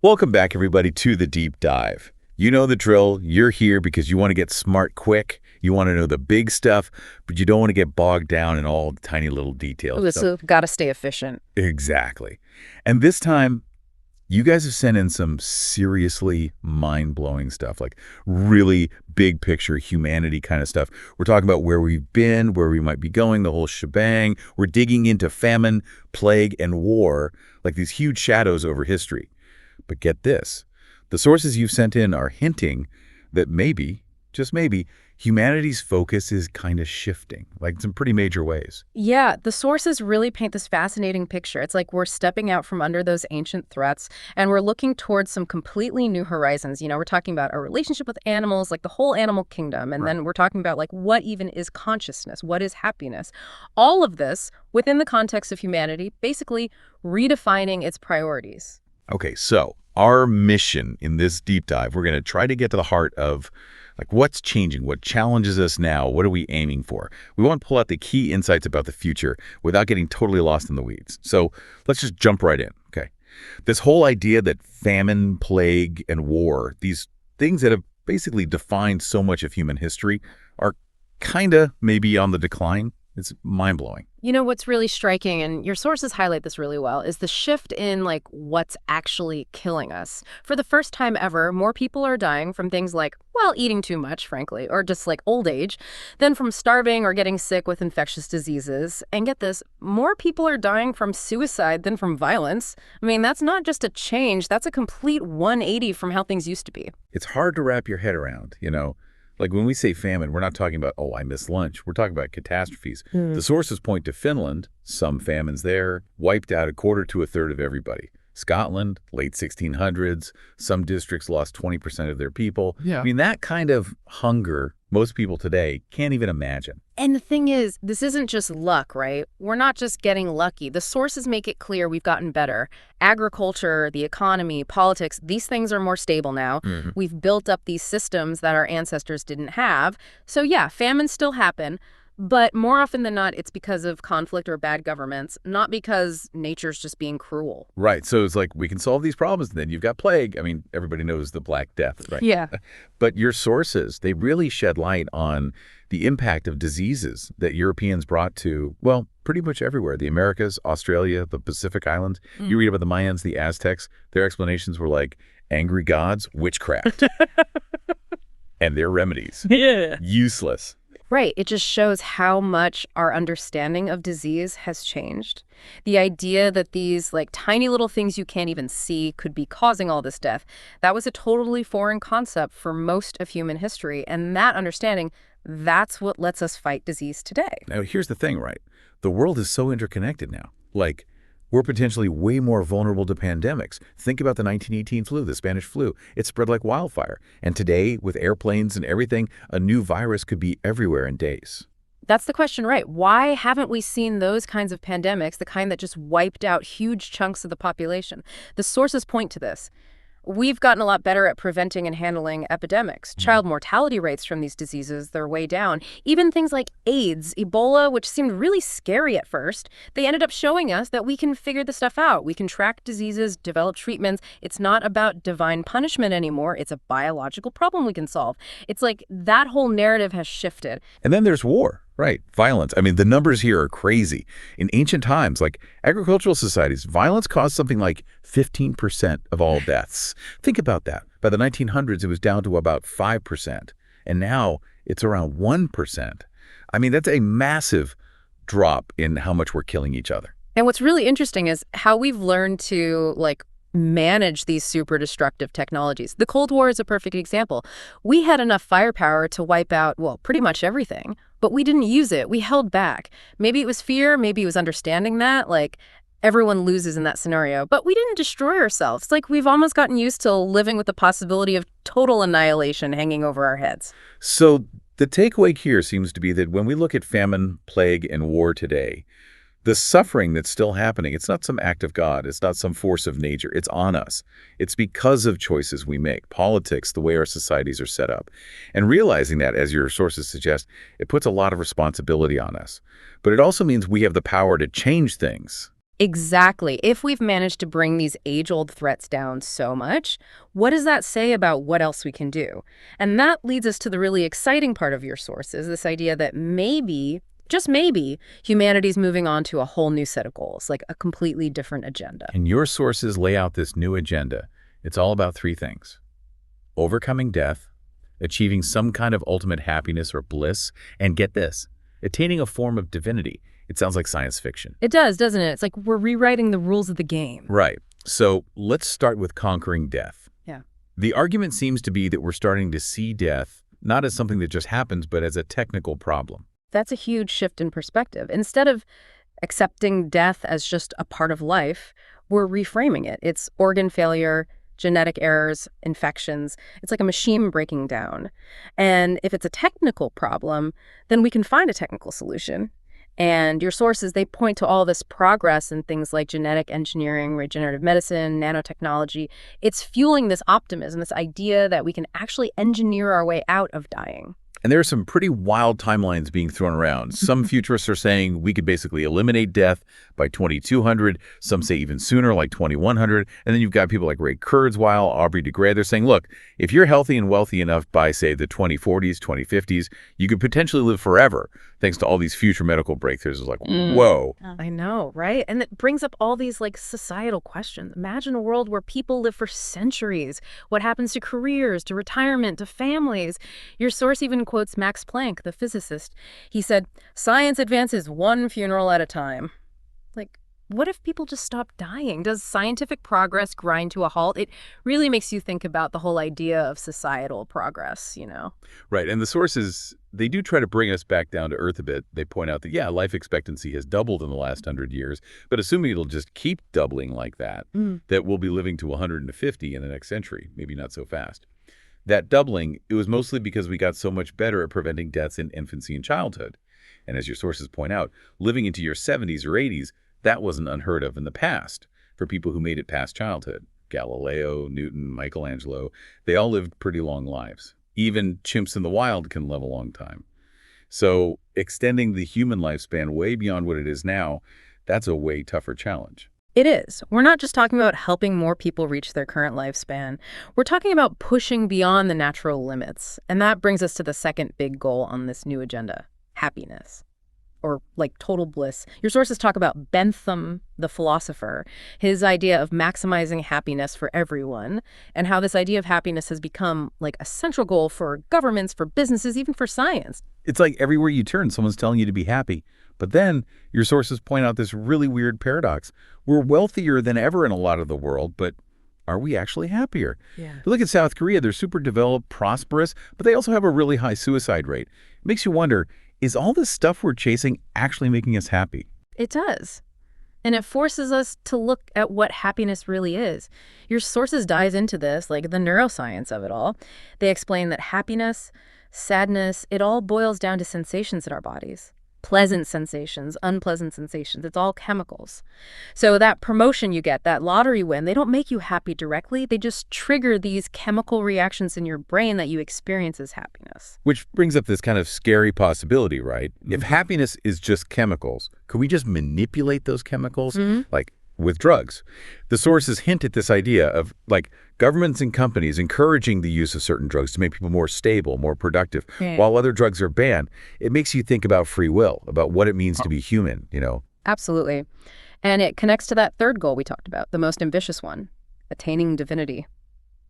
Welcome back, everybody, to the deep dive. You know the drill. You're here because you want to get smart quick. You want to know the big stuff, but you don't want to get bogged down in all the tiny little details. So got to stay efficient. Exactly. And this time, you guys have sent in some seriously mind-blowing stuff, like really big picture humanity kind of stuff. We're talking about where we've been, where we might be going, the whole shebang. We're digging into famine, plague, and war, like these huge shadows over history. But get this, the sources you've sent in are hinting that maybe, just maybe, humanity's focus is kind of shifting, like in some pretty major ways. Yeah, the sources really paint this fascinating picture. It's like we're stepping out from under those ancient threats and we're looking towards some completely new horizons. We're talking about our relationship with animals, like the whole animal kingdom. And then we're talking about like what even is consciousness? What is happiness? All of this within the context of humanity, basically redefining its priorities. Okay, so our mission in this deep dive, we're going to try to get to the heart of like what's changing, what challenges us now, what are we aiming for? We want to pull out the key insights about the future without getting totally lost in the weeds. So let's just jump right in, okay? This whole idea that famine, plague, and war, these things that have basically defined so much of human history are kind of maybe on the decline. It's mind-blowing. What's really striking, and your sources highlight this really well, is the shift in like what's actually killing us. For the first time ever, more people are dying from things like, well, eating too much, frankly, or just like old age, than from starving or getting sick with infectious diseases. And get this, more people are dying from suicide than from violence. I mean, that's not just a change, that's a complete 180 from how things used to be. It's hard to wrap your head around, Like when we say famine, we're not talking about, oh, I missed lunch. We're talking about catastrophes. The sources point to Finland, some famines there, wiped out a quarter to a third of everybody. Scotland, late 1600s, some districts lost 20% of their people. Yeah. I mean, that kind of hunger, most people today can't even imagine. And the thing is, this isn't just luck, right? We're not just getting lucky. The sources make it clear we've gotten better. Agriculture, the economy, politics, these things are more stable now. We've built up these systems that our ancestors didn't have. So yeah, famines still happen. But more often than not, it's because of conflict or bad governments, not because nature's just being cruel. Right. So it's like we can solve these problems, and then you've got plague. I mean, everybody knows the Black Death, right? Yeah. But your sources, they really shed light on the impact of diseases that Europeans brought to, well, pretty much everywhere. The Americas, Australia, the Pacific Islands. You read about the Mayans, the Aztecs. Their explanations were like angry gods, witchcraft. And their remedies. Yeah. Useless. Right. It just shows how much our understanding of disease has changed. The idea that these like tiny little things you can't even see could be causing all this death, that was a totally foreign concept for most of human history. And that understanding, that's what lets us fight disease today. Now, here's the thing, right? The world is so interconnected now. Like, we're potentially way more vulnerable to pandemics. Think about the 1918 flu, the Spanish flu. It spread like wildfire. And today, with airplanes and everything, a new virus could be everywhere in days. That's the question, right? Why haven't we seen those kinds of pandemics, the kind that just wiped out huge chunks of the population? The sources point to this. We've gotten a lot better at preventing and handling epidemics. Child mortality rates from these diseases, they're way down. Even things like AIDS, Ebola, which seemed really scary at first, they ended up showing us that we can figure this stuff out. We can track diseases, develop treatments. It's not about divine punishment anymore. It's a biological problem we can solve. It's like that whole narrative has shifted. And then there's war. Right. Violence. I mean, the numbers here are crazy. In ancient times, like agricultural societies, violence caused something like 15% of all deaths. Think about that. By the 1900s, it was down to about 5%. And now it's around 1%. I mean, that's a massive drop in how much we're killing each other. And what's really interesting is how we've learned to manage these super destructive technologies. The Cold War is a perfect example. We had enough firepower to wipe out, well, pretty much everything, but we didn't use it. We held back. Maybe it was fear, maybe it was understanding that, everyone loses in that scenario, but we didn't destroy ourselves. We've almost gotten used to living with the possibility of total annihilation hanging over our heads. So the takeaway here seems to be that when we look at famine, plague, and war today, the suffering that's still happening, it's not some act of God. It's not some force of nature. It's on us. It's because of choices we make, politics, the way our societies are set up. And realizing that, as your sources suggest, it puts a lot of responsibility on us. But it also means we have the power to change things. Exactly. If we've managed to bring these age-old threats down so much, what does that say about what else we can do? And that leads us to the really exciting part of your sources, this idea that maybe, just maybe, humanity's moving on to a whole new set of goals, like a completely different agenda. And your sources lay out this new agenda. It's all about three things: overcoming death, achieving some kind of ultimate happiness or bliss, and get this, attaining a form of divinity. It sounds like science fiction. It does, doesn't it? It's like we're rewriting the rules of the game. Right. So let's start with conquering death. Yeah. The argument seems to be that we're starting to see death not as something that just happens, but as a technical problem. That's a huge shift in perspective. Instead of accepting death as just a part of life, we're reframing it. It's organ failure, genetic errors, infections. It's like a machine breaking down. And if it's a technical problem, then we can find a technical solution. And your sources, they point to all this progress in things like genetic engineering, regenerative medicine, nanotechnology. It's fueling this optimism, this idea that we can actually engineer our way out of dying. And there are some pretty wild timelines being thrown around. Some futurists are saying we could basically eliminate death by 2200. Some say even sooner, like 2100. And then you've got people like Ray Kurzweil, Aubrey de Grey. They're saying, look, if you're healthy and wealthy enough by, say, the 2040s, 2050s, you could potentially live forever thanks to all these future medical breakthroughs. It's like, whoa. I know, right? And it brings up all these like societal questions. Imagine a world where people live for centuries. What happens to careers, to retirement, to families? Your source even quotes Max Planck, the physicist. He said, "Science advances one funeral at a time." Like, what if people just stop dying? Does scientific progress grind to a halt? It really makes you think about the whole idea of societal progress, you know? Right. And the sources, they do try to bring us back down to earth a bit. They point out that, yeah, life expectancy has doubled in the last 100 years, but assuming it'll just keep doubling like that, that we'll be living to 150 in the next century, maybe not so fast. That doubling, it was mostly because we got so much better at preventing deaths in infancy and childhood. And as your sources point out, living into your 70s or 80s, that wasn't unheard of in the past for people who made it past childhood. Galileo, Newton, Michelangelo, they all lived pretty long lives. Even chimps in the wild can live a long time. So extending the human lifespan way beyond what it is now, that's a way tougher challenge. It is. We're not just talking about helping more people reach their current lifespan. We're talking about pushing beyond the natural limits. And that brings us to the second big goal on this new agenda: happiness. Or like total bliss. Your sources talk about Bentham, the philosopher, his idea of maximizing happiness for everyone, and how this idea of happiness has become like a central goal for governments, for businesses, even for science. It's like everywhere you turn, someone's telling you to be happy. But then your sources point out this really weird paradox. We're wealthier than ever in a lot of the world, but are we actually happier? Yeah. If you look at South Korea, they're super developed, prosperous, but they also have a really high suicide rate. It makes you wonder, is all this stuff we're chasing actually making us happy? It does. And it forces us to look at what happiness really is. Your sources dive into this, like the neuroscience of it all. They explain that happiness, sadness, it all boils down to sensations in our bodies. Pleasant sensations, unpleasant sensations. It's all chemicals. So that promotion you get, that lottery win, they don't make you happy directly. They just trigger these chemical reactions in your brain that you experience as happiness. Which brings up this kind of scary possibility, right? If happiness is just chemicals, could we just manipulate those chemicals? Like with drugs. The sources hint at this idea of like governments and companies encouraging the use of certain drugs to make people more stable, more productive, while other drugs are banned. It makes you think about free will, about what it means to be human, you know? Absolutely. And it connects to that third goal we talked about, the most ambitious one, attaining divinity.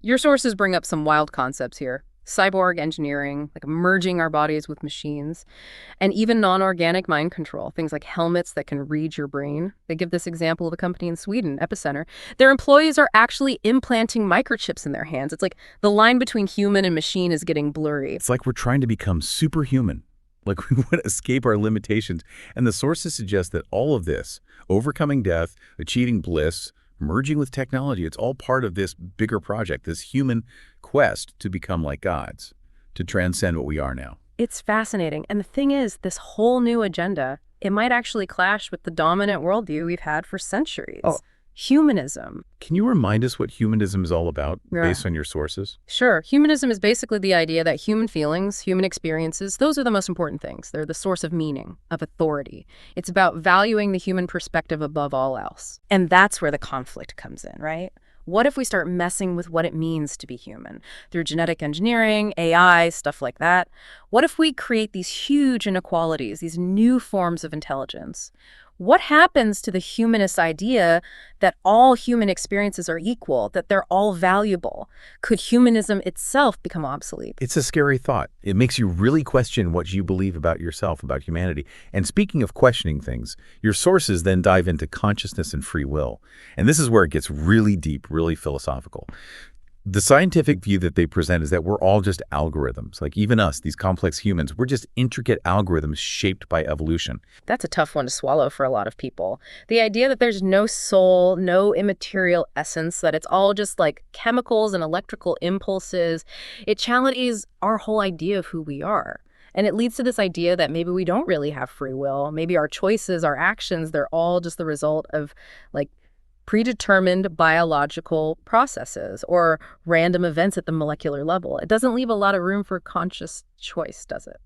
Your sources bring up some wild concepts here. Cyborg engineering, like merging our bodies with machines, and even non-organic mind control, things like helmets that can read your brain. They give this example of a company in Sweden, Epicenter. Their employees are actually implanting microchips in their hands. It's like the line between human and machine is getting blurry. It's like we're trying to become superhuman. Like we want to escape our limitations. And the sources suggest that all of this, overcoming death, achieving bliss, merging with technology, it's all part of this bigger project, this human quest to become like gods, to transcend what we are now. It's fascinating. And the thing is, this whole new agenda, it might actually clash with the dominant worldview we've had for centuries. Oh, Humanism. Can you remind us what humanism is all about, Yeah. based on your sources? Sure. Humanism is basically the idea that human feelings, human experiences, those are the most important things. They're the source of meaning, of authority. It's about valuing the human perspective above all else. And that's where the conflict comes in, right? What if we start messing with what it means to be human through genetic engineering, AI, stuff like that? What if we create these huge inequalities, these new forms of intelligence? What happens to the humanist idea that all human experiences are equal, that they're all valuable? Could humanism itself become obsolete? It's a scary thought. It makes you really question what you believe about yourself, about humanity. And speaking of questioning things, your sources then dive into consciousness and free will. And this is where it gets really deep, really philosophical. The scientific view that they present is that we're all just algorithms. Like even us, these complex humans, we're just intricate algorithms shaped by evolution. That's a tough one to swallow for a lot of people. The idea that there's no soul, no immaterial essence, that it's all just like chemicals and electrical impulses, it challenges our whole idea of who we are. And it leads to this idea that maybe we don't really have free will. Maybe our choices, our actions, they're all just the result of like predetermined biological processes or random events at the molecular level. It doesn't leave a lot of room for conscious choice, does it?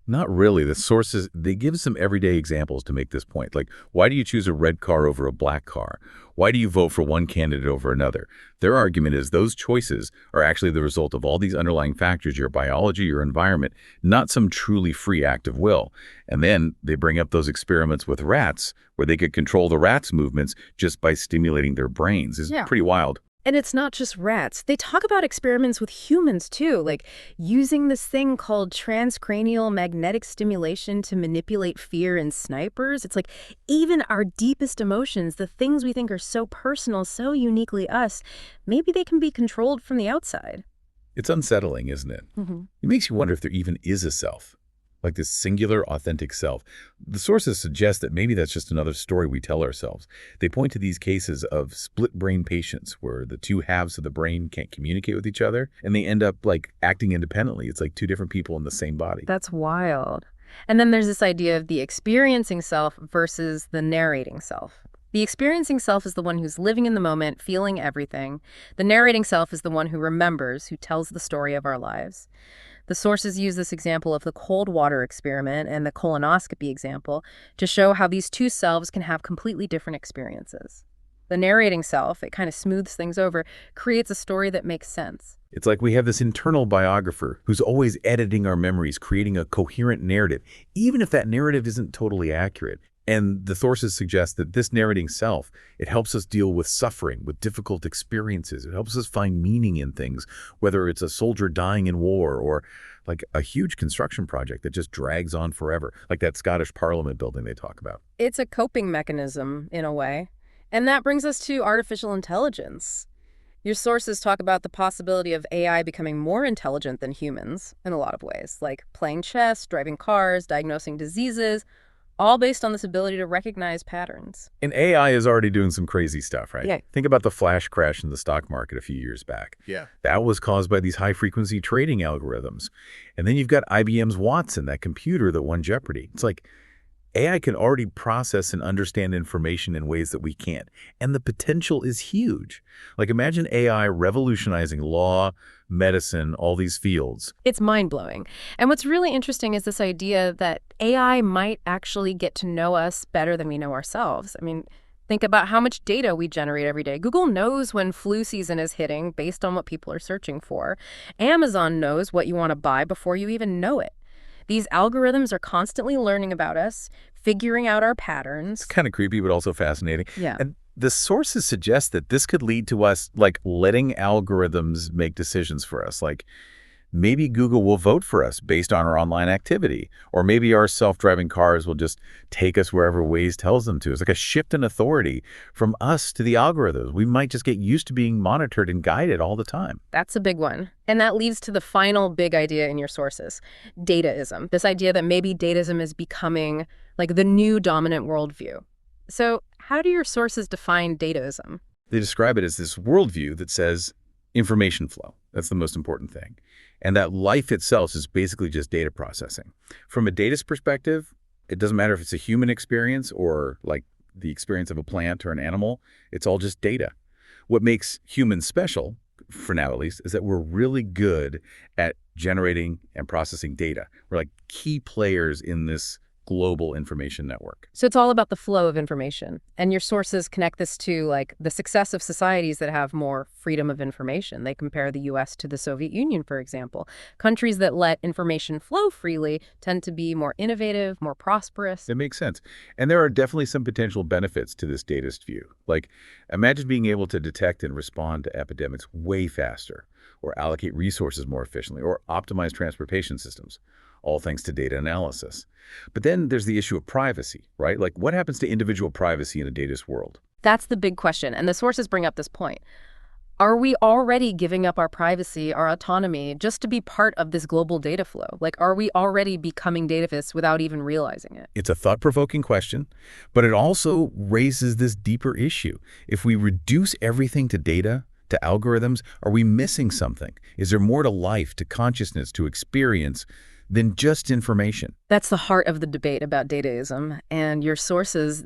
Not really. The sources, they give some everyday examples to make this point. Like, why do you choose a red car over a black car? Why do you vote for one candidate over another? Their argument is those choices are actually the result of all these underlying factors, your biology, your environment, not some truly free act of will. And then they bring up those experiments with rats where they could control the rats' movements just by stimulating their brains. It's Yeah. pretty wild. And it's not just rats. They talk about experiments with humans, too, like using this thing called transcranial magnetic stimulation to manipulate fear in snipers. It's like even our deepest emotions, the things we think are so personal, so uniquely us, maybe they can be controlled from the outside. It's unsettling, isn't it? Mm-hmm. It makes you wonder if there even is a self, like this singular, authentic self. The sources suggest that maybe that's just another story we tell ourselves. They point to these cases of split brain patients where the two halves of the brain can't communicate with each other and they end up like acting independently. It's like two different people in the same body. That's wild. And then there's this idea of the experiencing self versus the narrating self. The experiencing self is the one who's living in the moment, feeling everything. The narrating self is the one who remembers, who tells the story of our lives. The sources use this example of the cold water experiment and the colonoscopy example to show how these two selves can have completely different experiences. The narrating self, it kind of smooths things over, creates a story that makes sense. It's like we have this internal biographer who's always editing our memories, creating a coherent narrative, even if that narrative isn't totally accurate. And the sources suggest that this narrating self, it helps us deal with suffering, with difficult experiences. It helps us find meaning in things, whether it's a soldier dying in war or like a huge construction project that just drags on forever, like that Scottish Parliament building they talk about. It's a coping mechanism, in a way. And that brings us to artificial intelligence. Your sources talk about the possibility of AI becoming more intelligent than humans in a lot of ways, like playing chess, driving cars, diagnosing diseases, all based on this ability to recognize patterns. And AI is already doing some crazy stuff, right? Yeah. Think about the flash crash in the stock market a few years back. Yeah. That was caused by these high-frequency trading algorithms. And then you've got IBM's Watson, that computer that won Jeopardy. It's like AI can already process and understand information in ways that we can't. And the potential is huge. Like imagine AI revolutionizing law, medicine, all these fields. It's mind-blowing. And what's really interesting is this idea that AI might actually get to know us better than we know ourselves. I mean, think about how much data we generate every day. Google knows when flu season is hitting based on what people are searching for. Amazon knows what you want to buy before you even know it. These algorithms are constantly learning about us, figuring out our patterns. It's kind of creepy, but also fascinating. Yeah. And the sources suggest that this could lead to us like letting algorithms make decisions for us. Like maybe Google will vote for us based on our online activity, or maybe our self-driving cars will just take us wherever Waze tells them to. It's like a shift in authority from us to the algorithms. We might just get used to being monitored and guided all the time. That's a big one. And that leads to the final big idea in your sources, dataism. This idea that maybe dataism is becoming like the new dominant worldview. So how do your sources define dataism? They describe it as this worldview that says information flow. That's the most important thing. And that life itself is basically just data processing. From a data's perspective, it doesn't matter if it's a human experience or like the experience of a plant or an animal. It's all just data. What makes humans special, for now at least, is that we're really good at generating and processing data. We're like key players in this global information network. So it's all about the flow of information. And your sources connect this to like the success of societies that have more freedom of information. They compare the US to the Soviet Union, for example. Countries that let information flow freely tend to be more innovative, more prosperous. It makes sense. And there are definitely some potential benefits to this datist view. Like, imagine being able to detect and respond to epidemics way faster, or allocate resources more efficiently, or optimize transportation systems, all thanks to data analysis. But then there's the issue of privacy, right? Like, what happens to individual privacy in a datist world? That's the big question. And the sources bring up this point. Are we already giving up our privacy, our autonomy, just to be part of this global data flow? Like, are we already becoming datafists without even realizing it? It's a thought-provoking question, but it also raises this deeper issue. If we reduce everything to data, to algorithms, are we missing something? Is there more to life, to consciousness, to experience than just information? That's the heart of the debate about dataism. And your sources,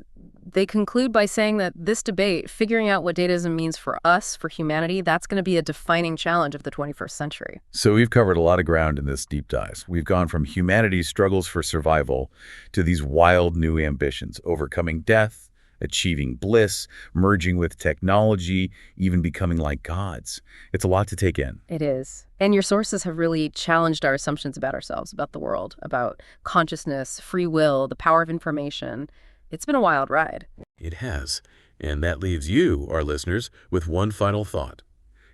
they conclude by saying that this debate, figuring out what dataism means for us, for humanity, that's going to be a defining challenge of the 21st century. So we've covered a lot of ground in this deep dive. We've gone from humanity's struggles for survival to these wild new ambitions, overcoming death, achieving bliss, merging with technology, even becoming like gods. It's a lot to take in. It is. And your sources have really challenged our assumptions about ourselves, about the world, about consciousness, free will, the power of information. It's been a wild ride. It has. And that leaves you, our listeners, with one final thought.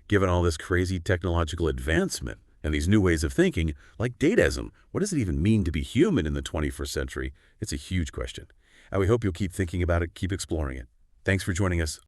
Given all this crazy technological advancement and these new ways of thinking, like dataism, what does it even mean to be human in the 21st century? It's a huge question. And we hope you'll keep thinking about it, keep exploring it. Thanks for joining us